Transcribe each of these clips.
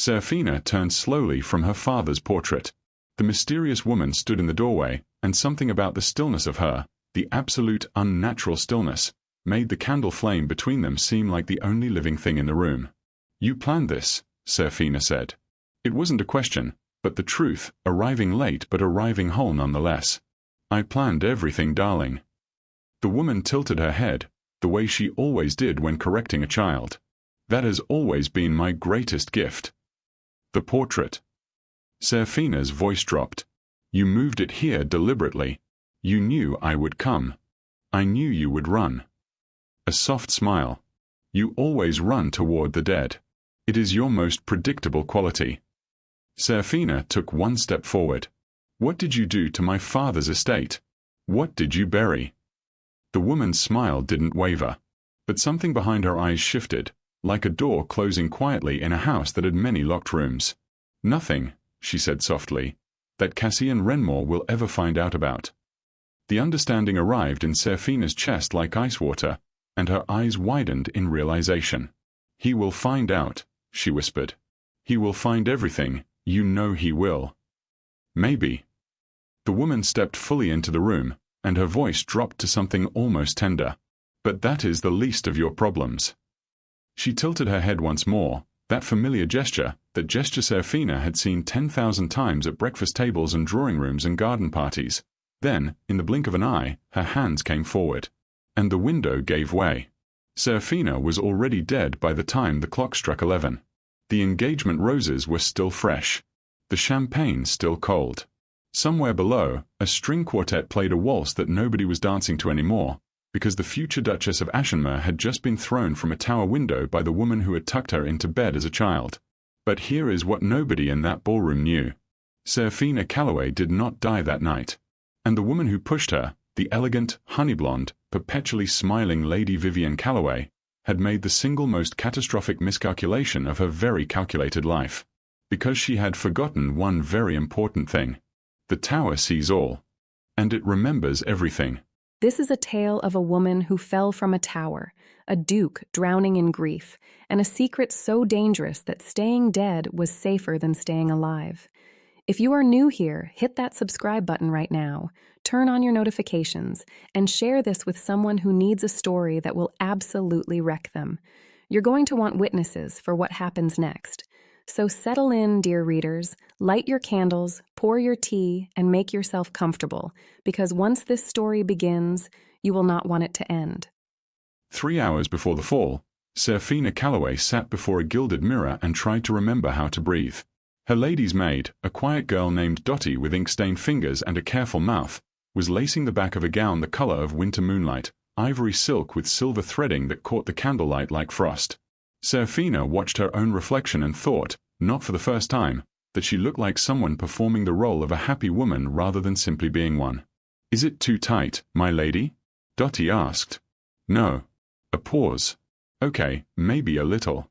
Seraphina turned slowly from her father's portrait. The mysterious woman stood in the doorway, and something about the stillness of her, the absolute unnatural stillness, made the candle flame between them seem like the only living thing in the room. "You planned this," Seraphina said. It wasn't a question, but the truth, arriving late but arriving whole nonetheless. "I planned everything, darling." The woman tilted her head, the way she always did when correcting a child. "That has always been my greatest gift." "The portrait." Seraphina's voice dropped. "You moved it here deliberately. You knew I would come. I knew you would run." A soft smile. "You always run toward the dead. It is your most predictable quality." Seraphina took one step forward. "What did you do to my father's estate? What did you bury?" The woman's smile didn't waver, but something behind her eyes shifted, like a door closing quietly in a house that had many locked rooms. "Nothing," she said softly, "that Cassian Wrenmore will ever find out about." The understanding arrived in Seraphina's chest like ice water, and her eyes widened in realization. "He will find out," she whispered. "He will find everything, you know he will." "Maybe." The woman stepped fully into the room, and her voice dropped to something almost tender. "But that is the least of your problems." She tilted her head once more, that familiar gesture, that gesture Seraphina had seen 10,000 times at breakfast tables and drawing rooms and garden parties. Then, in the blink of an eye, her hands came forward. And the window gave way. Seraphina was already dead by the time the clock struck 11. The engagement roses were still fresh. The champagne still cold. Somewhere below, a string quartet played a waltz that nobody was dancing to anymore, because the future Duchess of Ashenmer had just been thrown from a tower window by the woman who had tucked her into bed as a child. But here is what nobody in that ballroom knew. Seraphina Calloway did not die that night. And the woman who pushed her, the elegant, honey-blonde, perpetually smiling Lady Vivian Calloway, had made the single most catastrophic miscalculation of her very calculated life. Because she had forgotten one very important thing. The tower sees all. And it remembers everything. This is a tale of a woman who fell from a tower, a duke drowning in grief, and a secret so dangerous that staying dead was safer than staying alive. If you are new here, hit that subscribe button right now, turn on your notifications, and share this with someone who needs a story that will absolutely wreck them. You're going to want witnesses for what happens next. So settle in, dear readers, light your candles, pour your tea, and make yourself comfortable, because once this story begins, you will not want it to end. 3 hours before the fall, Seraphina Calloway sat before a gilded mirror and tried to remember how to breathe. Her lady's maid, a quiet girl named Dottie with ink-stained fingers and a careful mouth, was lacing the back of a gown the color of winter moonlight, ivory silk with silver threading that caught the candlelight like frost. Seraphina watched her own reflection and thought, not for the first time, that she looked like someone performing the role of a happy woman rather than simply being one. "Is it too tight, my lady?" Dottie asked. "No." A pause. "Okay, maybe a little."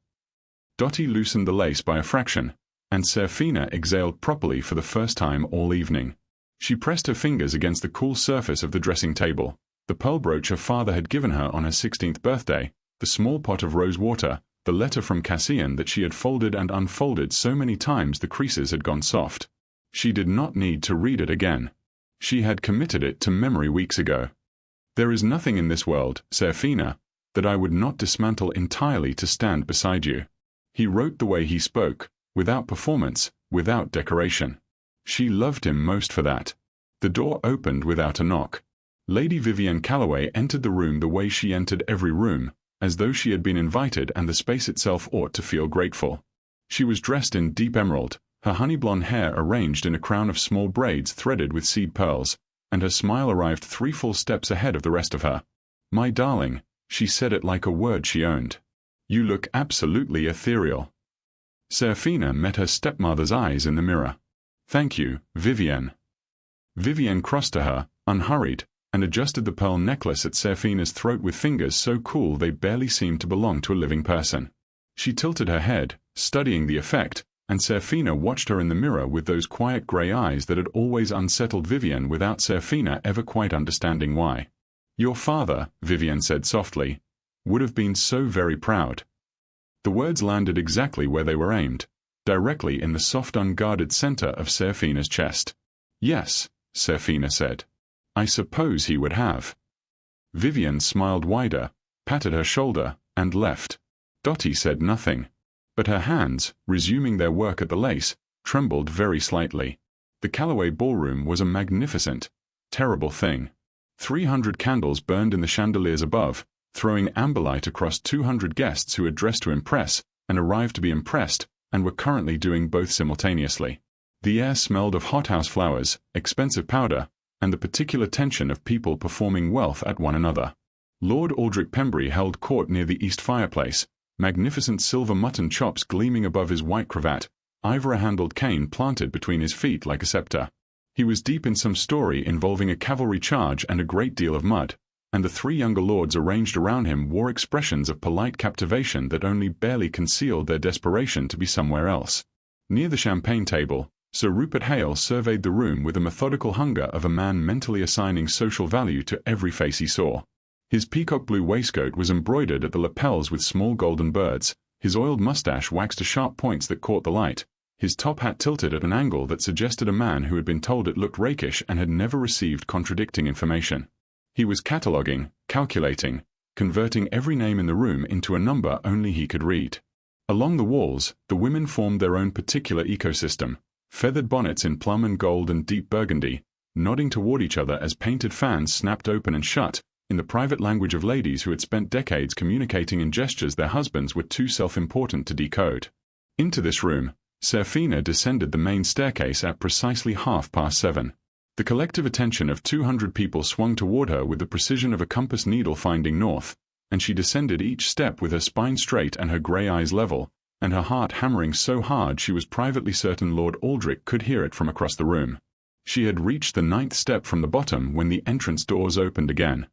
Dottie loosened the lace by a fraction, and Seraphina exhaled properly for the first time all evening. She pressed her fingers against the cool surface of the dressing table, the pearl brooch her father had given her on her 16th birthday, the small pot of rose water, the letter from Cassian that she had folded and unfolded so many times the creases had gone soft. She did not need to read it again. She had committed it to memory weeks ago. "There is nothing in this world, Seraphina, that I would not dismantle entirely to stand beside you." He wrote the way he spoke, without performance, without decoration. She loved him most for that. The door opened without a knock. Lady Vivian Calloway entered the room the way she entered every room, as though she had been invited and the space itself ought to feel grateful. She was dressed in deep emerald, her honey-blonde hair arranged in a crown of small braids threaded with seed pearls, and her smile arrived 3 full steps ahead of the rest of her. "My darling," she said it like a word she owned. "You look absolutely ethereal." Seraphina met her stepmother's eyes in the mirror. "Thank you, Vivienne." Vivienne crossed to her, unhurried, and adjusted the pearl necklace at Seraphina's throat with fingers so cool they barely seemed to belong to a living person. She tilted her head, studying the effect, and Seraphina watched her in the mirror with those quiet grey eyes that had always unsettled Vivienne without Seraphina ever quite understanding why. "Your father," Vivienne said softly, "would have been so very proud." The words landed exactly where they were aimed. directly in the soft unguarded center of Seraphina's chest. "Yes," Seraphina said. "I suppose he would have." Vivian smiled wider, patted her shoulder, and left. Dottie said nothing. But her hands, resuming their work at the lace, trembled very slightly. The Calloway ballroom was a magnificent, terrible thing. 300 candles burned in the chandeliers above, throwing amberlight across 200 guests who had dressed to impress, and arrived to be impressed, and were currently doing both simultaneously. The air smelled of hothouse flowers, expensive powder, and the particular tension of people performing wealth at one another. Lord Aldrich Pembrey held court near the east fireplace, magnificent silver mutton chops gleaming above his white cravat, ivory-handled cane planted between his feet like a scepter. He was deep in some story involving a cavalry charge and a great deal of mud, and the three younger lords arranged around him wore expressions of polite captivation that only barely concealed their desperation to be somewhere else. Near the champagne table, Sir Rupert Hale surveyed the room with the methodical hunger of a man mentally assigning social value to every face he saw. His peacock-blue waistcoat was embroidered at the lapels with small golden birds, his oiled mustache waxed to sharp points that caught the light, his top hat tilted at an angle that suggested a man who had been told it looked rakish and had never received contradicting information. He was cataloguing, calculating, converting every name in the room into a number only he could read. Along the walls, the women formed their own particular ecosystem, feathered bonnets in plum and gold and deep burgundy, nodding toward each other as painted fans snapped open and shut, in the private language of ladies who had spent decades communicating in gestures their husbands were too self-important to decode. Into this room, Seraphina descended the main staircase at precisely 7:30. The collective attention of 200 people swung toward her with the precision of a compass needle finding north, and she descended each step with her spine straight and her grey eyes level, and her heart hammering so hard she was privately certain Lord Aldrich could hear it from across the room. She had reached the 9th step from the bottom when the entrance doors opened again.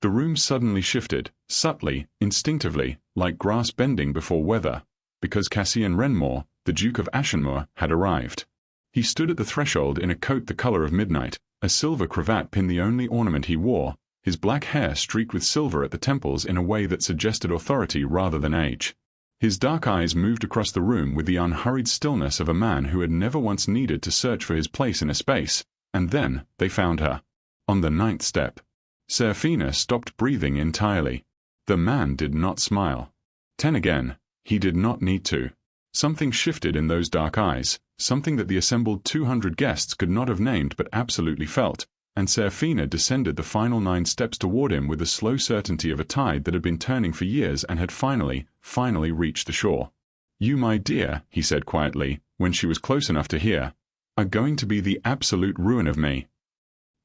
The room suddenly shifted, subtly, instinctively, like grass bending before weather, because Cassian Wrenmore, the Duke of Ashenmoor, had arrived. He stood at the threshold in a coat the color of midnight, a silver cravat pinned the only ornament he wore, his black hair streaked with silver at the temples in a way that suggested authority rather than age. His dark eyes moved across the room with the unhurried stillness of a man who had never once needed to search for his place in a space, and then they found her. On the 9th step. Seraphina stopped breathing entirely. The man did not smile. 10 again. He did not need to. Something shifted in those dark eyes, something that the assembled 200 guests could not have named but absolutely felt, and Seraphina descended the final 9 steps toward him with the slow certainty of a tide that had been turning for years and had finally reached the shore. "You, my dear," he said quietly, when she was close enough to hear, "are going to be the absolute ruin of me."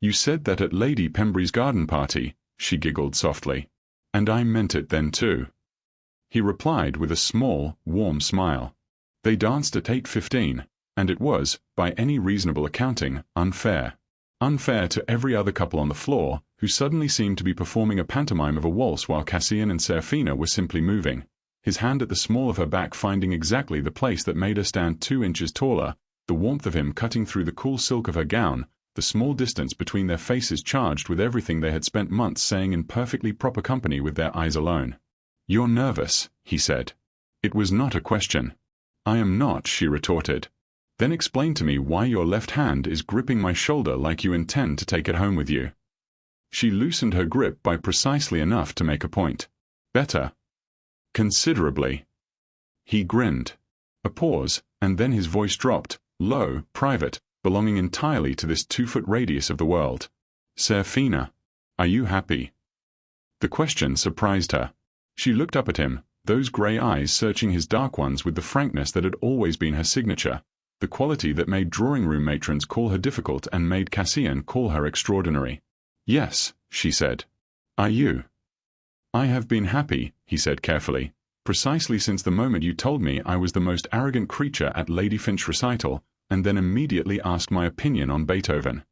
"You said that at Lady Pembrey's garden party," she giggled softly. "And I meant it then too." He replied with a small, warm smile. They danced at 8:15, and it was, by any reasonable accounting, unfair. Unfair to every other couple on the floor, who suddenly seemed to be performing a pantomime of a waltz while Cassian and Seraphina were simply moving, his hand at the small of her back finding exactly the place that made her stand 2 inches taller, the warmth of him cutting through the cool silk of her gown, the small distance between their faces charged with everything they had spent months saying in perfectly proper company with their eyes alone. "You're nervous," he said. It was not a question. "I am not," she retorted. "Then explain to me why your left hand is gripping my shoulder like you intend to take it home with you." She loosened her grip by precisely enough to make a point. "Better." "Considerably." He grinned. A pause, and then his voice dropped, low, private, belonging entirely to this 2-foot radius of the world. "Seraphina, are you happy?" The question surprised her. She looked up at him, those grey eyes searching his dark ones with the frankness that had always been her signature, the quality that made drawing-room matrons call her difficult and made Cassian call her extraordinary. "Yes," she said. "Are you?" "I have been happy," he said carefully, "precisely since the moment you told me I was the most arrogant creature at Lady Finch's recital, and then immediately asked my opinion on Beethoven."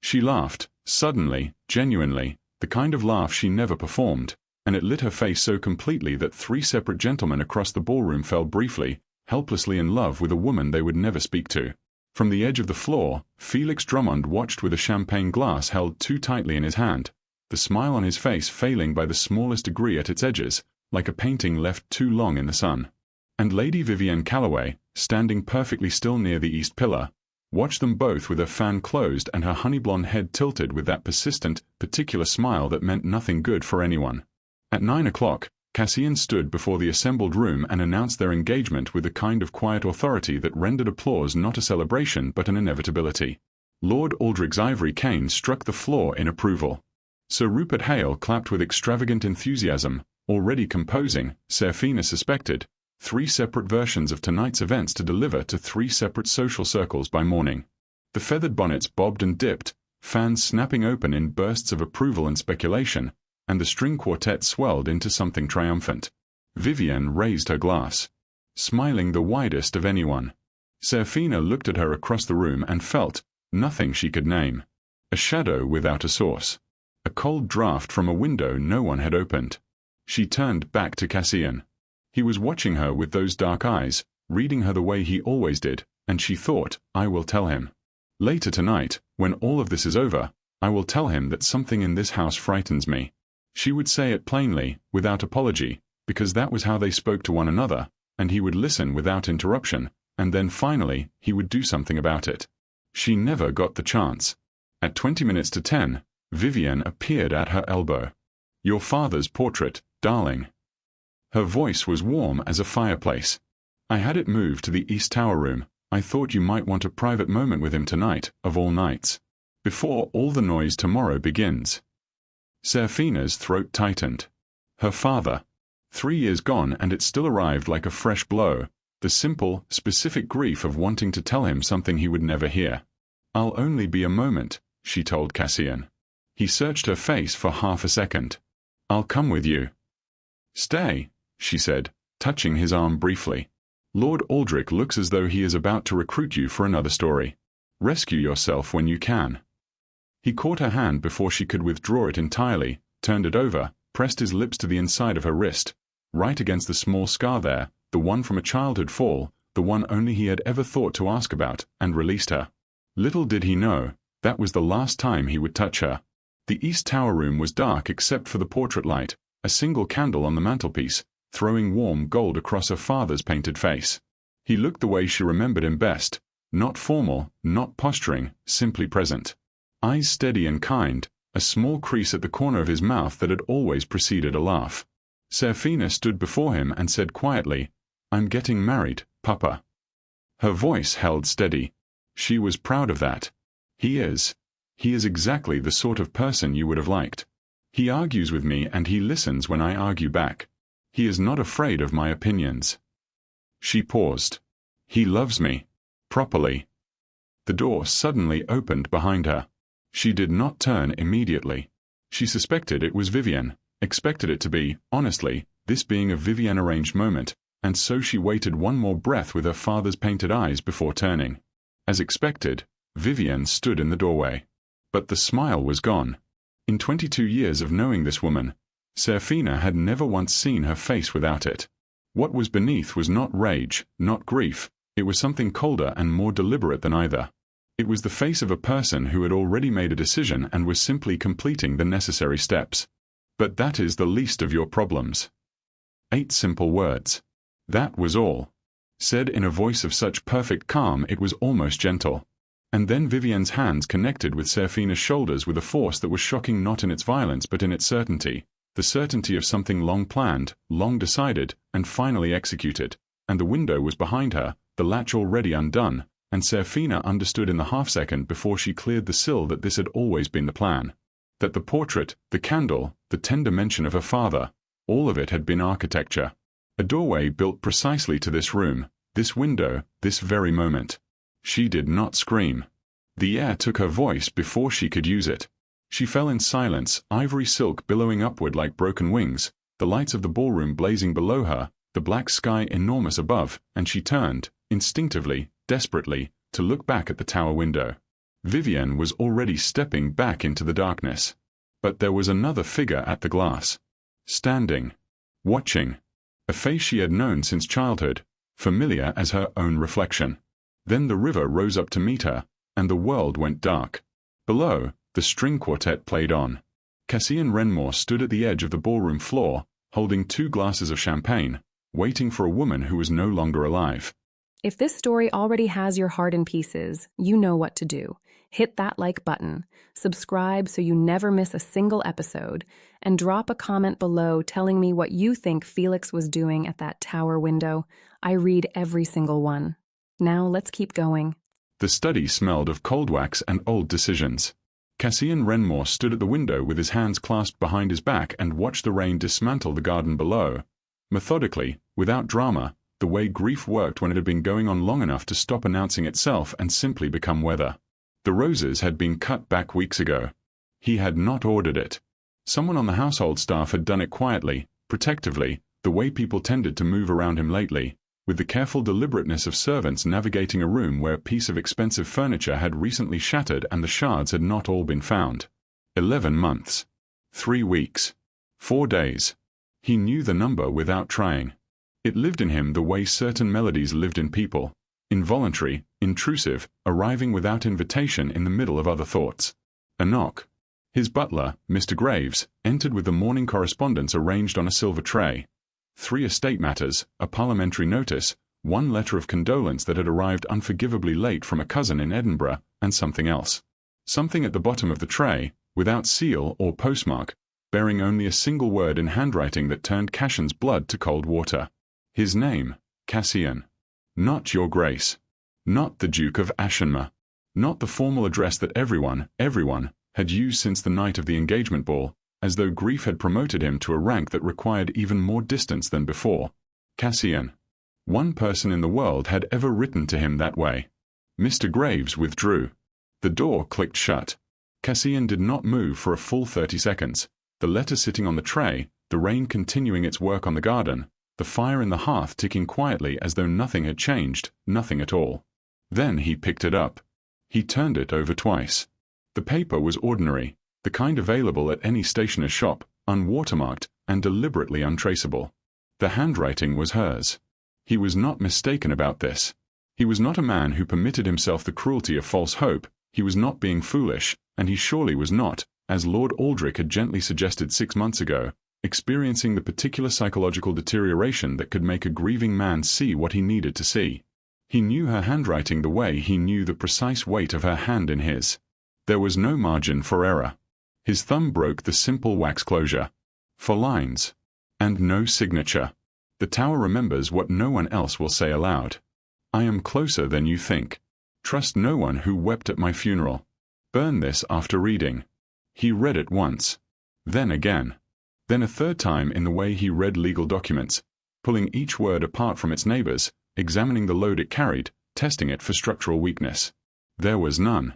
She laughed, suddenly, genuinely, the kind of laugh she never performed, and it lit her face so completely that 3 separate gentlemen across the ballroom fell briefly, helplessly in love with a woman they would never speak to. From the edge of the floor, Felix Drummond watched with a champagne glass held too tightly in his hand, the smile on his face failing by the smallest degree at its edges, like a painting left too long in the sun. And Lady Vivian Calloway, standing perfectly still near the east pillar, watched them both with her fan closed and her honey-blonde head tilted with that persistent, particular smile that meant nothing good for anyone. At 9 o'clock, Cassian stood before the assembled room and announced their engagement with a kind of quiet authority that rendered applause not a celebration but an inevitability. Lord Aldrich's ivory cane struck the floor in approval. Sir Rupert Hale clapped with extravagant enthusiasm, already composing, Seraphina suspected, 3 separate versions of tonight's events to deliver to 3 separate social circles by morning. The feathered bonnets bobbed and dipped, fans snapping open in bursts of approval and speculation, and the string quartet swelled into something triumphant. Vivienne raised her glass, smiling the widest of anyone. Seraphina looked at her across the room and felt nothing she could name. A shadow without a source. A cold draught from a window no one had opened. She turned back to Cassian. He was watching her with those dark eyes, reading her the way he always did, and she thought, I will tell him. Later tonight, when all of this is over, I will tell him that something in this house frightens me. She would say it plainly, without apology, because that was how they spoke to one another, and he would listen without interruption, and then finally, he would do something about it. She never got the chance. At 20 minutes to 10, Vivienne appeared at her elbow. Your father's portrait, darling. Her voice was warm as a fireplace. I had it moved to the East Tower room. I thought you might want a private moment with him tonight, of all nights. Before all the noise tomorrow begins. Seraphina's throat tightened. Her father. 3 years gone and it still arrived like a fresh blow, the simple, specific grief of wanting to tell him something he would never hear. I'll only be a moment, she told Cassian. He searched her face for half a second. I'll come with you. Stay, she said, touching his arm briefly. Lord Aldrich looks as though he is about to recruit you for another story. Rescue yourself when you can. He caught her hand before she could withdraw it entirely, turned it over, pressed his lips to the inside of her wrist, right against the small scar there, the one from a childhood fall, the one only he had ever thought to ask about, and released her. Little did he know, that was the last time he would touch her. The East Tower room was dark except for the portrait light, a single candle on the mantelpiece, throwing warm gold across her father's painted face. He looked the way she remembered him best, not formal, not posturing, simply present. Eyes steady and kind, a small crease at the corner of his mouth that had always preceded a laugh. Seraphina stood before him and said quietly, I'm getting married, Papa. Her voice held steady. She was proud of that. He is. He is exactly the sort of person you would have liked. He argues with me and he listens when I argue back. He is not afraid of my opinions. She paused. He loves me. Properly. The door suddenly opened behind her. She did not turn immediately. She suspected it was Vivienne, expected it to be, honestly, this being a Vivienne-arranged moment, and so she waited one more breath with her father's painted eyes before turning. As expected, Vivienne stood in the doorway. But the smile was gone. In 22 years of knowing this woman, Seraphina had never once seen her face without it. What was beneath was not rage, not grief, it was something colder and more deliberate than either. It was the face of a person who had already made a decision and was simply completing the necessary steps. But that is the least of your problems. 8 simple words. That was all. Said in a voice of such perfect calm it was almost gentle. And then Vivienne's hands connected with Seraphina's shoulders with a force that was shocking not in its violence but in its certainty, the certainty of something long planned, long decided, and finally executed, and the window was behind her, the latch already undone, and Seraphina understood in the half-second before she cleared the sill that this had always been the plan. That the portrait, the candle, the tender mention of her father, all of it had been architecture. A doorway built precisely to this room, this window, this very moment. She did not scream. The air took her voice before she could use it. She fell in silence, ivory silk billowing upward like broken wings, the lights of the ballroom blazing below her, the black sky enormous above, and she turned, instinctively, desperately, to look back at the tower window. Vivienne was already stepping back into the darkness. But there was another figure at the glass. Standing. Watching. A face she had known since childhood, familiar as her own reflection. Then the river rose up to meet her, and the world went dark. Below, the string quartet played on. Cassian Wrenmore stood at the edge of the ballroom floor, holding 2 glasses of champagne, waiting for a woman who was no longer alive. If this story already has your heart in pieces, you know what to do. Hit that like button, subscribe so you never miss a single episode, and drop a comment below telling me what you think Felix was doing at that tower window. I read every single one. Now let's keep going. The study smelled of cold wax and old decisions. Cassian Wrenmore stood at the window with his hands clasped behind his back and watched the rain dismantle the garden below. Methodically, without drama, the way grief worked when it had been going on long enough to stop announcing itself and simply become weather. The roses had been cut back weeks ago. He had not ordered it. Someone on the household staff had done it quietly, protectively, the way people tended to move around him lately, with the careful deliberateness of servants navigating a room where a piece of expensive furniture had recently shattered and the shards had not all been found. 11 months. 3 weeks. 4 days. He knew the number without trying. It lived in him the way certain melodies lived in people. Involuntary, intrusive, arriving without invitation in the middle of other thoughts. A knock. His butler, Mr. Graves, entered with the morning correspondence arranged on a silver tray. 3 estate matters, a parliamentary notice, 1 letter of condolence that had arrived unforgivably late from a cousin in Edinburgh, and something else. Something at the bottom of the tray, without seal or postmark, bearing only a single word in handwriting that turned Cassian's blood to cold water. His name, Cassian. Not Your Grace. Not the Duke of Ashenmer. Not the formal address that everyone, had used since the night of the engagement ball, as though grief had promoted him to a rank that required even more distance than before. Cassian. 1 person in the world had ever written to him that way. Mr. Graves withdrew. The door clicked shut. Cassian did not move for a full 30 seconds, the letter sitting on the tray, the rain continuing its work on the garden, the fire in the hearth ticking quietly as though nothing had changed, nothing at all. Then he picked it up. He turned it over twice. The paper was ordinary, the kind available at any stationer's shop, unwatermarked, and deliberately untraceable. The handwriting was hers. He was not mistaken about this. He was not a man who permitted himself the cruelty of false hope, he was not being foolish, and he surely was not, as Lord Aldrich had gently suggested 6 months ago, experiencing the particular psychological deterioration that could make a grieving man see what he needed to see. He knew her handwriting the way he knew the precise weight of her hand in his. There was no margin for error. His thumb broke the simple wax closure. 4 lines. And no signature. The tower remembers what no one else will say aloud. I am closer than you think. Trust no one who wept at my funeral. Burn this after reading. He read it once. Then again. Then a 3rd time in the way he read legal documents, pulling each word apart from its neighbors, examining the load it carried, testing it for structural weakness. There was none.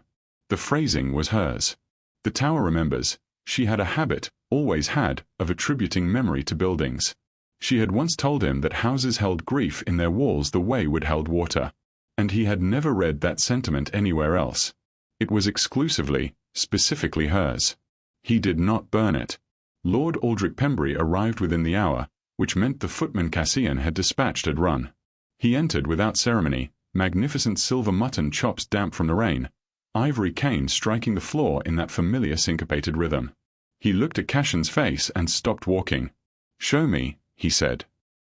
The phrasing was hers. The tower remembers. She had a habit, always had, of attributing memory to buildings. She had once told him that houses held grief in their walls the way wood held water. And he had never read that sentiment anywhere else. It was exclusively, specifically hers. He did not burn it. Lord Aldrich Pembury arrived within the hour, which meant the footman Cassian had dispatched had run. He entered without ceremony, magnificent silver mutton chops damp from the rain, ivory cane striking the floor in that familiar syncopated rhythm. He looked at Cassian's face and stopped walking. Show me, he said.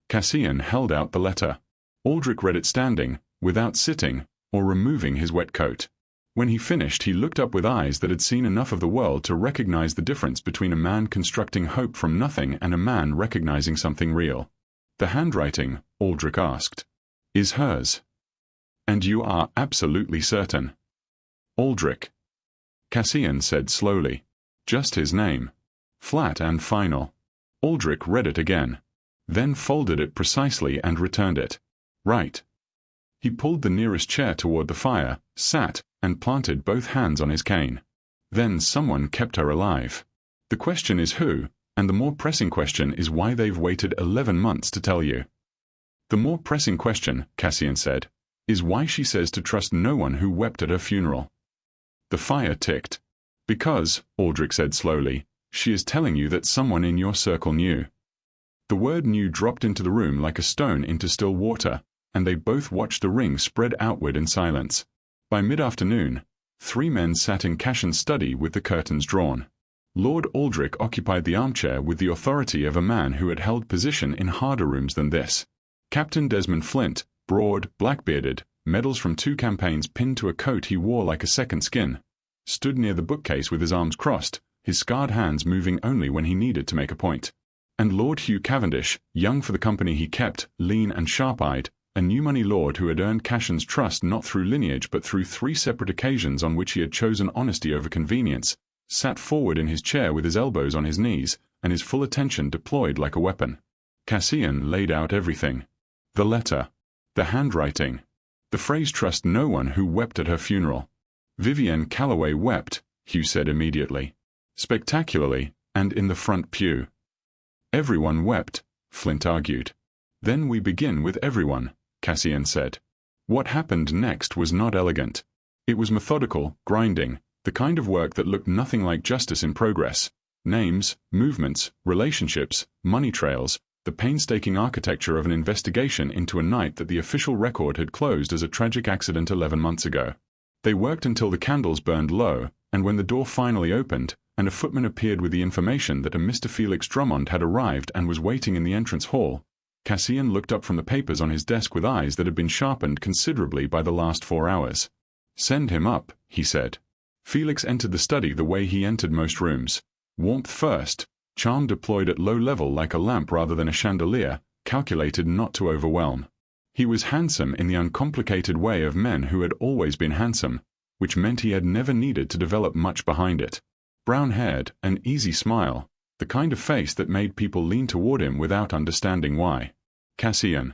Cassian held out the letter. Aldrich read it standing, without sitting, or removing his wet coat. When he finished he looked up with eyes that had seen enough of the world to recognize the difference between a man constructing hope from nothing and a man recognizing something real. The handwriting, Aldrich asked, is hers. And you are absolutely certain? Aldrich. Cassian said slowly. Just his name. Flat and final. Aldrich read it again. Then folded it precisely and returned it. Right. He pulled the nearest chair toward the fire, sat, and planted both hands on his cane. Then someone kept her alive. The question is who, and the more pressing question is why they've waited 11 months to tell you. The more pressing question, Cassian said, is why she says to trust no one who wept at her funeral. The fire ticked. Because, Aldrich said slowly, she is telling you that someone in your circle knew. The word knew dropped into the room like a stone into still water, and they both watched the ring spread outward in silence. By mid-afternoon, 3 men sat in Cassian's study with the curtains drawn. Lord Aldrich occupied the armchair with the authority of a man who had held position in harder rooms than this. Captain Desmond Flint, broad, black-bearded, medals from 2 campaigns pinned to a coat he wore like a second skin, stood near the bookcase with his arms crossed, his scarred hands moving only when he needed to make a point. And Lord Hugh Cavendish, young for the company he kept, lean and sharp-eyed, a new money lord who had earned Cassian's trust not through lineage but through 3 separate occasions on which he had chosen honesty over convenience, sat forward in his chair with his elbows on his knees, and his full attention deployed like a weapon. Cassian laid out everything. The letter. The handwriting. The phrase "trust no one" who wept at her funeral. Vivienne Calloway wept, Hugh said immediately. Spectacularly, and in the front pew. Everyone wept, Flint argued. Then we begin with everyone, Cassian said. What happened next was not elegant. It was methodical, grinding, the kind of work that looked nothing like justice in progress. Names, movements, relationships, money trails, the painstaking architecture of an investigation into a night that the official record had closed as a tragic accident 11 months ago. They worked until the candles burned low, and when the door finally opened, and a footman appeared with the information that a Mr. Felix Drummond had arrived and was waiting in the entrance hall, Cassian looked up from the papers on his desk with eyes that had been sharpened considerably by the last 4 hours. "Send him up," he said. Felix entered the study the way he entered most rooms. Warmth first, charm deployed at low level like a lamp rather than a chandelier, calculated not to overwhelm. He was handsome in the uncomplicated way of men who had always been handsome, which meant he had never needed to develop much behind it. Brown-haired, an easy smile, the kind of face that made people lean toward him without understanding why. Cassian.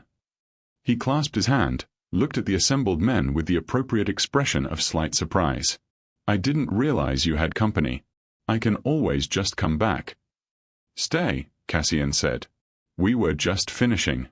He clasped his hand, looked at the assembled men with the appropriate expression of slight surprise. "I didn't realize you had company. I can always just come back." "Stay," Cassian said. "We were just finishing."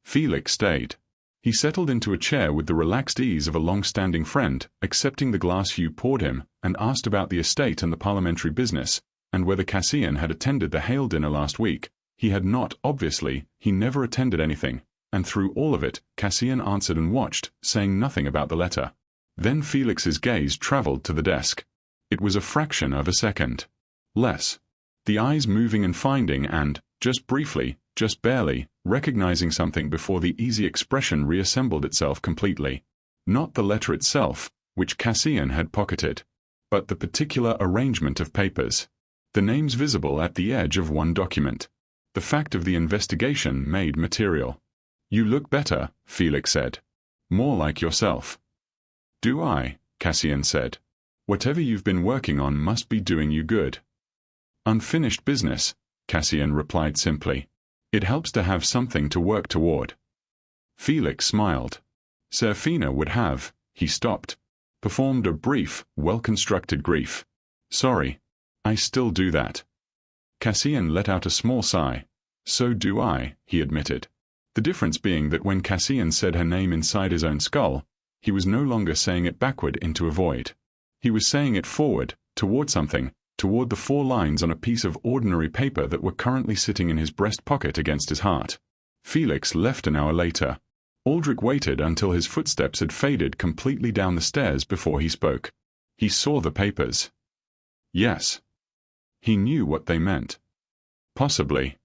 Felix stayed. He settled into a chair with the relaxed ease of a long-standing friend, accepting the glass Hugh poured him, and asked about the estate and the parliamentary business, and whether Cassian had attended the Hale dinner last week. He had not, obviously, he never attended anything, and through all of it, Cassian answered and watched, saying nothing about the letter. Then Felix's gaze traveled to the desk. It was a fraction of a second. Less. The eyes moving and finding and, just briefly, just barely, recognizing something before the easy expression reassembled itself completely. Not the letter itself, which Cassian had pocketed, but the particular arrangement of papers. The names visible at the edge of one document. The fact of the investigation made material. "You look better," Felix said. "More like yourself." "Do I?" Cassian said. "Whatever you've been working on must be doing you good." "Unfinished business," Cassian replied simply. "It helps to have something to work toward." Felix smiled. Seraphina would have, he stopped, performed a brief, well-constructed grief. "Sorry. I still do that." Cassian let out a small sigh. "So do I," he admitted. The difference being that when Cassian said her name inside his own skull, he was no longer saying it backward into a void. He was saying it forward, toward something, toward the 4 lines on a piece of ordinary paper that were currently sitting in his breast pocket against his heart. Felix left an hour later. Aldrich waited until his footsteps had faded completely down the stairs before he spoke. He saw the papers. Yes. He knew what they meant. Possibly.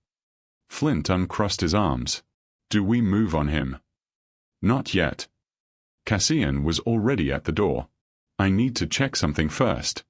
Flint uncrossed his arms. "Do we move on him?" "Not yet." Cassian was already at the door. "I need to check something first."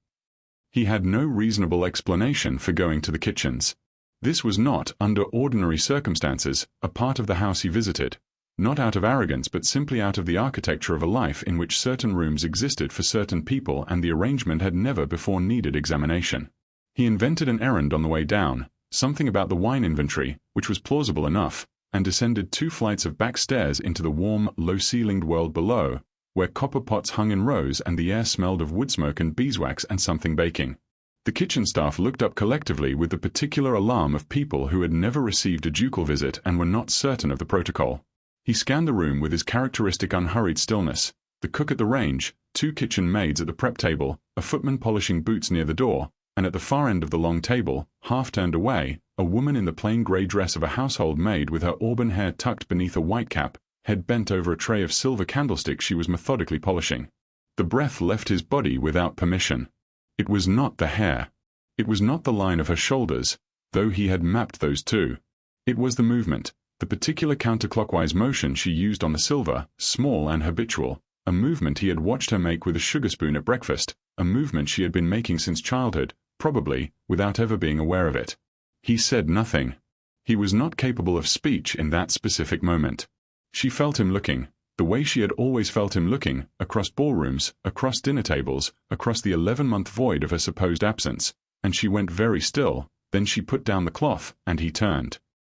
He had no reasonable explanation for going to the kitchens. This was not, under ordinary circumstances, a part of the house he visited, not out of arrogance but simply out of the architecture of a life in which certain rooms existed for certain people and the arrangement had never before needed examination. He invented an errand on the way down, something about the wine inventory, which was plausible enough, and descended 2 flights of back stairs into the warm, low-ceilinged world below, where copper pots hung in rows and the air smelled of wood smoke and beeswax and something baking. The kitchen staff looked up collectively with the particular alarm of people who had never received a ducal visit and were not certain of the protocol. He scanned the room with his characteristic unhurried stillness, the cook at the range, 2 kitchen maids at the prep table, a footman polishing boots near the door, and at the far end of the long table, half turned away, a woman in the plain grey dress of a household maid with her auburn hair tucked beneath a white cap, head bent over a tray of silver candlesticks she was methodically polishing. The breath left his body without permission. It was not the hair. It was not the line of her shoulders, though he had mapped those too. It was the movement, The particular counterclockwise motion she used on the silver, small and habitual, a movement he had watched her make with a sugar spoon at breakfast, a movement she had been making since childhood, probably, without ever being aware of it. He said nothing. He was not capable of speech in that specific moment. She felt him looking, the way she had always felt him looking, across ballrooms, across dinner tables, across the 11-month void of her supposed absence, and she went very still. Then she put down the cloth, and he turned.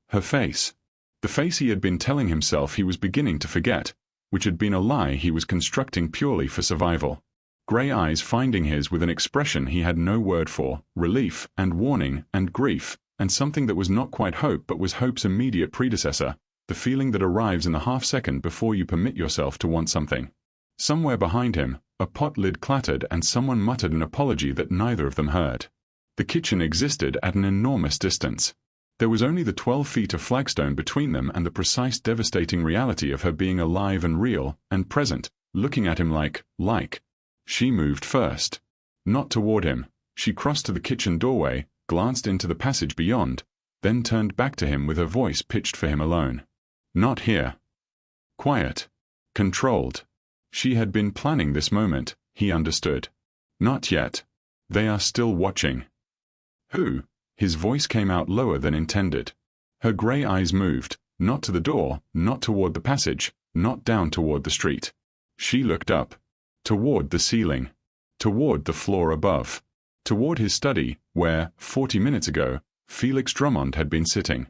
Her face. The face he had been telling himself he was beginning to forget, which had been a lie he was constructing purely for survival. Grey eyes finding his with an expression he had no word for, relief, and warning, and grief, and something that was not quite hope but was hope's immediate predecessor, the feeling that arrives in the half-second before you permit yourself to want something. Somewhere behind him, a pot lid clattered and someone muttered an apology that neither of them heard. The kitchen existed at an enormous distance. There was only the 12 feet of flagstone between them and the precise devastating reality of her being alive and real, and present, looking at him like. She moved first. Not toward him. She crossed to the kitchen doorway, glanced into the passage beyond, then turned back to him with her voice pitched for him alone. Not here. Quiet. Controlled. She had been planning this moment, he understood. Not yet. They are still watching. Who? His voice came out lower than intended. Her grey eyes moved, not to the door, not toward the passage, not down toward the street. She looked up. Toward the ceiling. Toward the floor above. Toward his study, where, 40 minutes ago, Felix Drummond had been sitting.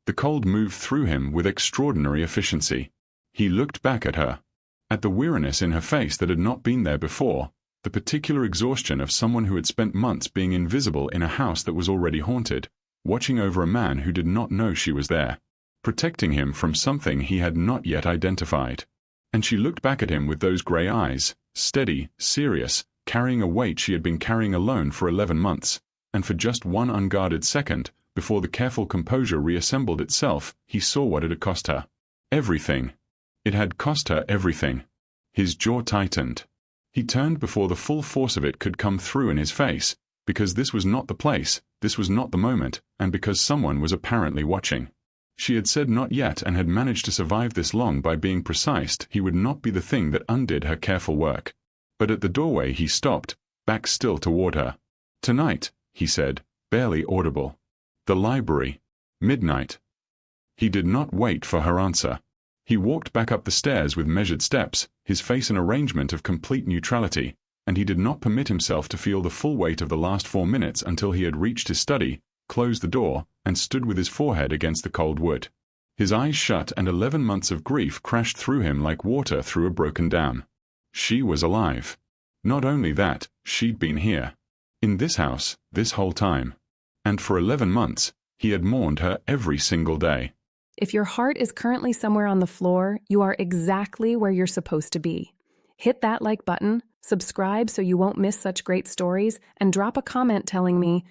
The cold moved through him with extraordinary efficiency. He looked back at her. At the weariness in her face that had not been there before, the particular exhaustion of someone who had spent months being invisible in a house that was already haunted, watching over a man who did not know she was there, protecting him from something he had not yet identified. And she looked back at him with those grey eyes, steady, serious, carrying a weight she had been carrying alone for 11 months, and for just one unguarded second, before the careful composure reassembled itself, he saw what it had cost her. Everything. It had cost her everything. His jaw tightened. He turned before the full force of it could come through in his face, because this was not the place, this was not the moment, and because someone was apparently watching. She had said not yet and had managed to survive this long by being precise. He would not be the thing that undid her careful work. But at the doorway he stopped, back still toward her. Tonight, he said, barely audible. The library. Midnight. He did not wait for her answer. He walked back up the stairs with measured steps, his face an arrangement of complete neutrality, and he did not permit himself to feel the full weight of the last 4 minutes until he had reached his study, closed the door, and stood with his forehead against the cold wood. His eyes shut and 11 months of grief crashed through him like water through a broken dam. She was alive. Not only that, she'd been here. In this house, this whole time. And for 11 months, he had mourned her every single day. If your heart is currently somewhere on the floor, you are exactly where you're supposed to be. Hit that like button, subscribe so you won't miss such great stories, and drop a comment telling me,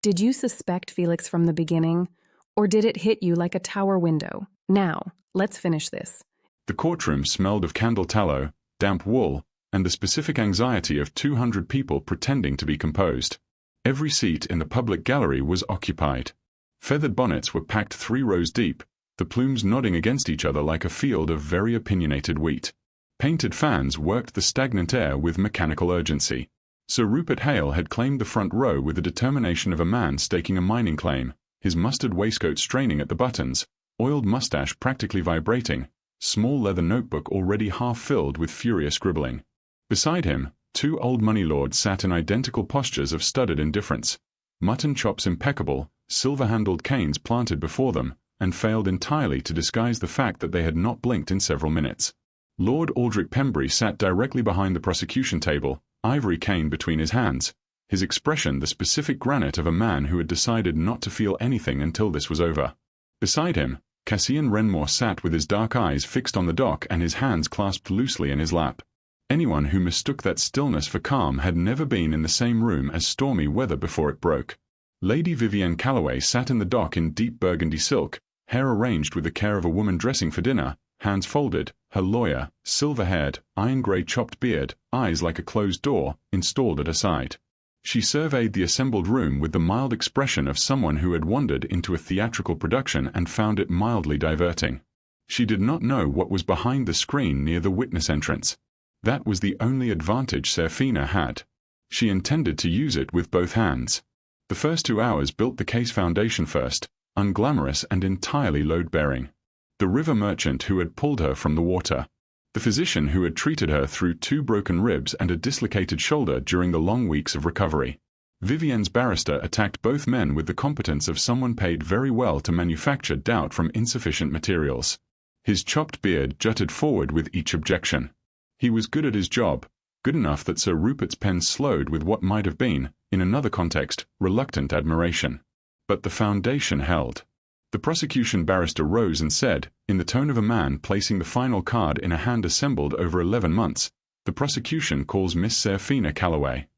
did you suspect Felix from the beginning? Or did it hit you like a tower window? Now, let's finish this. The courtroom smelled of candle tallow, damp wool, and the specific anxiety of 200 people pretending to be composed. Every seat in the public gallery was occupied. Feathered bonnets were packed 3 rows deep, the plumes nodding against each other like a field of very opinionated wheat. Painted fans worked the stagnant air with mechanical urgency. Sir Rupert Hale had claimed the front row with the determination of a man staking a mining claim, his mustard waistcoat straining at the buttons, oiled mustache practically vibrating, small leather notebook already half filled with furious scribbling. Beside him, 2 old money lords sat in identical postures of studied indifference, mutton chops impeccable, silver-handled canes planted before them, and failed entirely to disguise the fact that they had not blinked in several minutes. Lord Aldrich Pembrey sat directly behind the prosecution table, ivory cane between his hands, his expression the specific granite of a man who had decided not to feel anything until this was over. Beside him, Cassian Wrenmore sat with his dark eyes fixed on the dock and his hands clasped loosely in his lap. Anyone who mistook that stillness for calm had never been in the same room as stormy weather before it broke. Lady Vivienne Calloway sat in the dock in deep burgundy silk, hair arranged with the care of a woman dressing for dinner, hands folded, her lawyer, silver-haired, iron-grey chopped beard, eyes like a closed door, installed at her side. She surveyed the assembled room with the mild expression of someone who had wandered into a theatrical production and found it mildly diverting. She did not know what was behind the screen near the witness entrance. That was the only advantage Seraphina had. She intended to use it with both hands. The first 2 hours built the case foundation first, unglamorous and entirely load-bearing. The river merchant who had pulled her from the water. The physician who had treated her through 2 broken ribs and a dislocated shoulder during the long weeks of recovery. Vivienne's barrister attacked both men with the competence of someone paid very well to manufacture doubt from insufficient materials. His chopped beard jutted forward with each objection. He was good at his job, good enough that Sir Rupert's pen slowed with what might have been, in another context, reluctant admiration. But the foundation held. The prosecution barrister rose and said, in the tone of a man placing the final card in a hand assembled over 11 months, "The prosecution calls Miss Seraphina Calloway."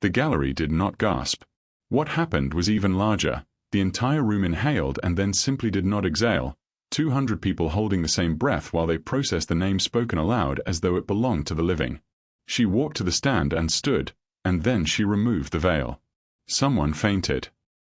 The gallery did not gasp. What happened was even larger. The entire room inhaled and then simply did not exhale, 200 people holding the same breath while they processed the name spoken aloud as though it belonged to the living. She walked to the stand and stood, and then she removed the veil. Someone fainted.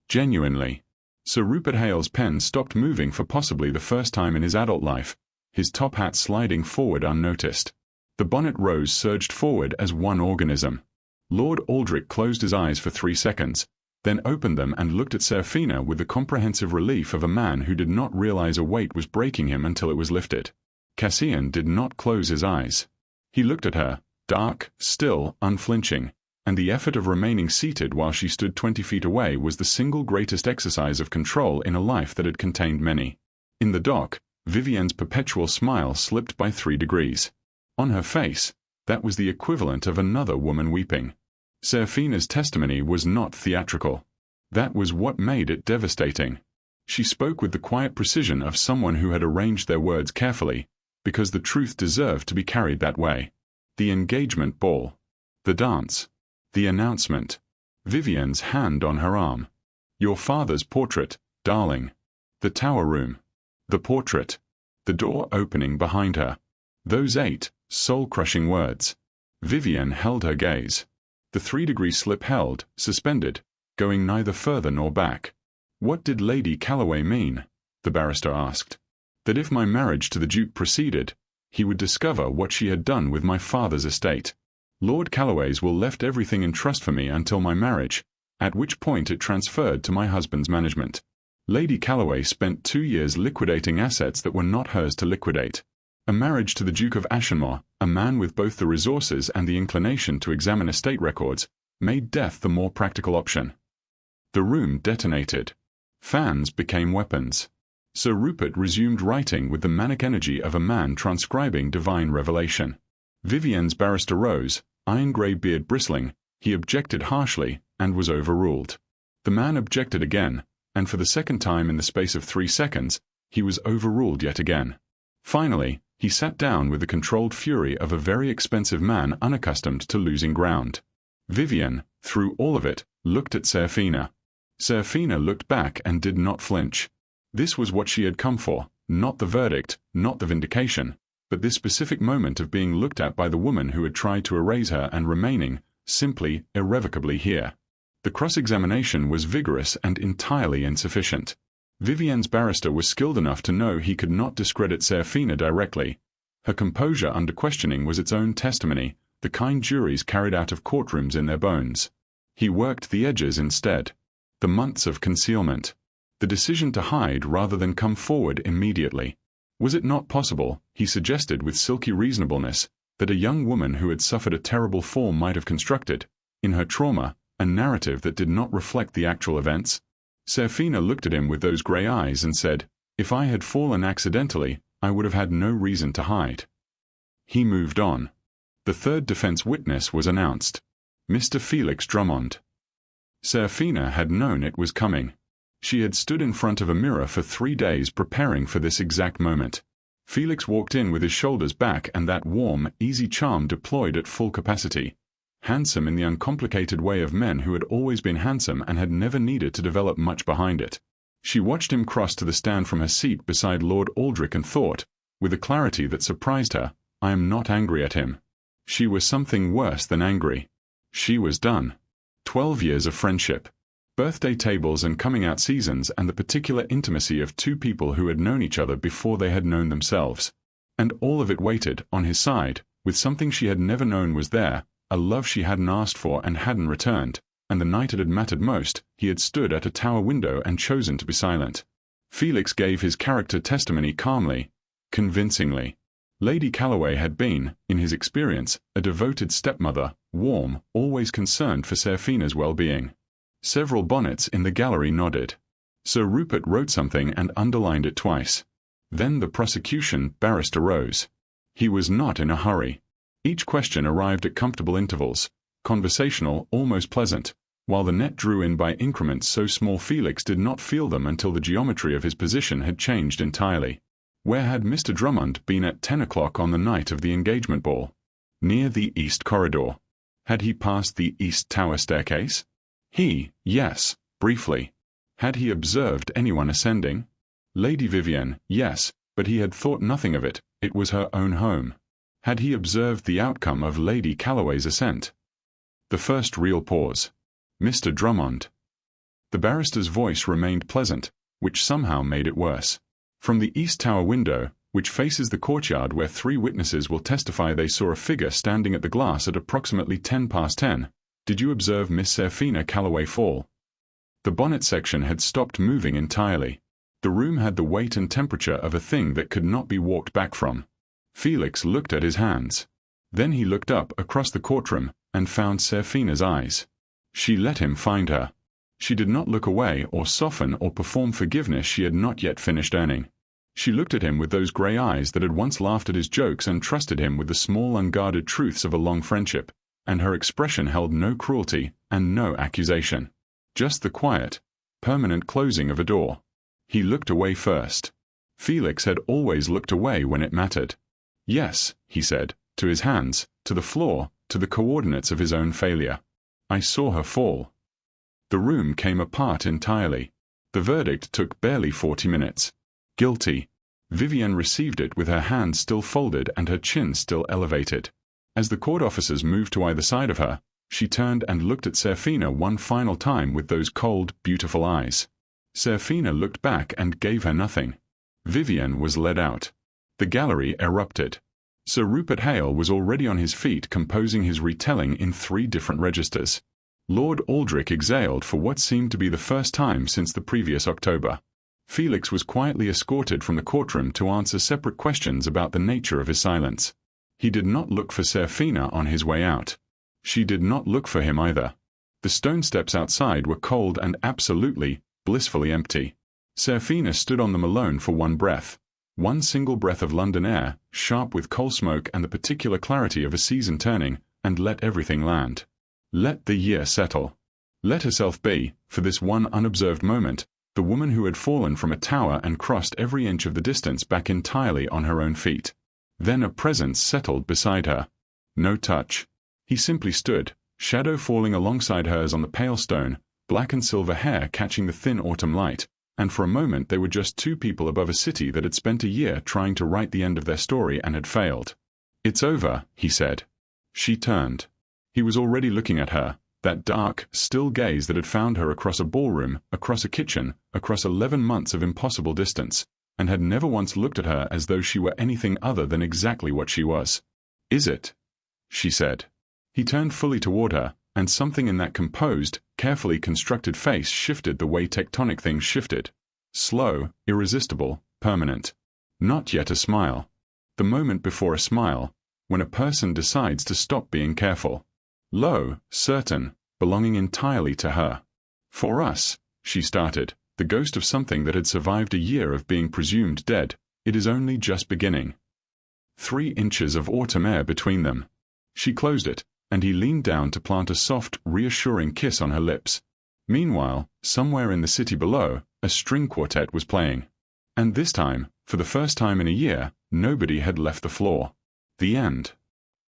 Genuinely. Sir Rupert Hale's pen stopped moving for possibly the first time in his adult life, his top hat sliding forward unnoticed. The bonnet rose surged forward as one organism. Lord Aldrich closed his eyes for 3 seconds, then opened them and looked at Seraphina with the comprehensive relief of a man who did not realize a weight was breaking him until it was lifted. Cassian did not close his eyes. He looked at her, dark, still, unflinching, and the effort of remaining seated while she stood 20 feet away was the single greatest exercise of control in a life that had contained many. In the dock, Vivienne's perpetual smile slipped by 3 degrees. On her face, that was the equivalent of another woman weeping. Seraphina's testimony was not theatrical. That was what made it devastating. She spoke with the quiet precision of someone who had arranged their words carefully, because the truth deserved to be carried that way. The engagement ball. The dance. The announcement. Vivienne's hand on her arm. Your father's portrait, darling. The tower room. The portrait. The door opening behind her. Those 8 soul-crushing words. Vivienne held her gaze. The 3-degree slip held, suspended, going neither further nor back. What did Lady Calloway mean? The barrister asked. That if my marriage to the Duke proceeded, he would discover what she had done with my father's estate. Lord Calloway's will left everything in trust for me until my marriage, at which point it transferred to my husband's management. Lady Calloway spent 2 years liquidating assets that were not hers to liquidate. A marriage to the Duke of Ashenmore, a man with both the resources and the inclination to examine estate records, made death the more practical option. The room detonated. Fans became weapons. Sir Rupert resumed writing with the manic energy of a man transcribing divine revelation. Vivienne's barrister rose, iron-grey beard bristling. He objected harshly, and was overruled. The man objected again, and for the second time in the space of 3 seconds, he was overruled yet again. Finally, he sat down with the controlled fury of a very expensive man unaccustomed to losing ground. Vivienne, through all of it, looked at Seraphina. Seraphina looked back and did not flinch. This was what she had come for, not the verdict, not the vindication, but this specific moment of being looked at by the woman who had tried to erase her and remaining, simply, irrevocably here. The cross-examination was vigorous and entirely insufficient. Vivienne's barrister was skilled enough to know he could not discredit Seraphina directly. Her composure under questioning was its own testimony, the kind juries carried out of courtrooms in their bones. He worked the edges instead. The months of concealment. The decision to hide rather than come forward immediately. Was it not possible, he suggested with silky reasonableness, that a young woman who had suffered a terrible fall might have constructed, in her trauma, a narrative that did not reflect the actual events? Seraphina looked at him with those grey eyes and said, "If I had fallen accidentally, I would have had no reason to hide." He moved on. The third defense witness was announced. Mr. Felix Drummond. Seraphina had known it was coming. She had stood in front of a mirror for 3 days preparing for this exact moment. Felix walked in with his shoulders back and that warm, easy charm deployed at full capacity. Handsome in the uncomplicated way of men who had always been handsome and had never needed to develop much behind it. She watched him cross to the stand from her seat beside Lord Aldrich and thought, with a clarity that surprised her, I am not angry at him. She was something worse than angry. She was done. 12 years of friendship. Birthday tables and coming-out seasons, and the particular intimacy of two people who had known each other before they had known themselves. And all of it waited, on his side, with something she had never known was there, a love she hadn't asked for and hadn't returned, and the night it had mattered most, he had stood at a tower window and chosen to be silent. Felix gave his character testimony calmly, convincingly. Lady Calloway had been, in his experience, a devoted stepmother, warm, always concerned for Seraphina's well-being. Several bonnets in the gallery nodded. Sir Rupert wrote something and underlined it twice. Then the prosecution barrister rose. He was not in a hurry. Each question arrived at comfortable intervals, conversational, almost pleasant, while the net drew in by increments so small Felix did not feel them until the geometry of his position had changed entirely. Where had Mr. Drummond been at 10 o'clock on the night of the engagement ball? Near the east corridor. Had he passed the east tower staircase? Yes, briefly. Had he observed anyone ascending? Lady Vivienne, yes, but he had thought nothing of it, it was her own home. Had he observed the outcome of Lady Calloway's ascent? The first real pause. Mr. Drummond. The barrister's voice remained pleasant, which somehow made it worse. From the east tower window, which faces the courtyard where 3 witnesses will testify they saw a figure standing at the glass at approximately 10 past 10, did you observe Miss Seraphina Calloway fall? The bonnet section had stopped moving entirely. The room had the weight and temperature of a thing that could not be walked back from. Felix looked at his hands. Then he looked up across the courtroom and found Seraphina's eyes. She let him find her. She did not look away or soften or perform forgiveness she had not yet finished earning. She looked at him with those grey eyes that had once laughed at his jokes and trusted him with the small unguarded truths of a long friendship, and her expression held no cruelty and no accusation. Just the quiet, permanent closing of a door. He looked away first. Felix had always looked away when it mattered. Yes, he said, to his hands, to the floor, to the coordinates of his own failure. I saw her fall. The room came apart entirely. The verdict took barely 40 minutes. Guilty. Vivienne received it with her hands still folded and her chin still elevated. As the court officers moved to either side of her, she turned and looked at Seraphina one final time with those cold, beautiful eyes. Seraphina looked back and gave her nothing. Vivienne was led out. The gallery erupted. Sir Rupert Hale was already on his feet composing his retelling in 3 different registers. Lord Aldrich exhaled for what seemed to be the first time since the previous October. Felix was quietly escorted from the courtroom to answer separate questions about the nature of his silence. He did not look for Seraphina on his way out. She did not look for him either. The stone steps outside were cold and absolutely, blissfully empty. Seraphina stood on them alone for one breath. One single breath of London air, sharp with coal smoke and the particular clarity of a season turning, and let everything land. Let the year settle. Let herself be, for this one unobserved moment, the woman who had fallen from a tower and crossed every inch of the distance back entirely on her own feet. Then a presence settled beside her. No touch. He simply stood, shadow falling alongside hers on the pale stone, black and silver hair catching the thin autumn light, and for a moment they were just 2 people above a city that had spent a year trying to write the end of their story and had failed. It's over, he said. She turned. He was already looking at her, that dark, still gaze that had found her across a ballroom, across a kitchen, across 11 months of impossible distance, and had never once looked at her as though she were anything other than exactly what she was. Is it? She said. He turned fully toward her, and something in that composed, carefully constructed face shifted the way tectonic things shifted. Slow, irresistible, permanent. Not yet a smile. The moment before a smile, when a person decides to stop being careful. Low, certain, belonging entirely to her. For us, she started, the ghost of something that had survived a year of being presumed dead, it is only just beginning. 3 inches of autumn air between them. She closed it, and he leaned down to plant a soft, reassuring kiss on her lips. Meanwhile, somewhere in the city below, a string quartet was playing. And this time, for the first time in a year, nobody had left the floor. The end.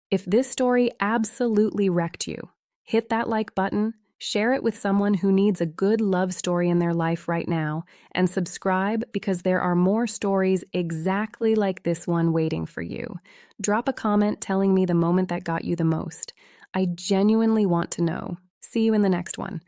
If this story absolutely wrecked you, hit that like button, share it with someone who needs a good love story in their life right now, and subscribe because there are more stories exactly like this one waiting for you. Drop a comment telling me the moment that got you the most. I genuinely want to know. See See you in the next one.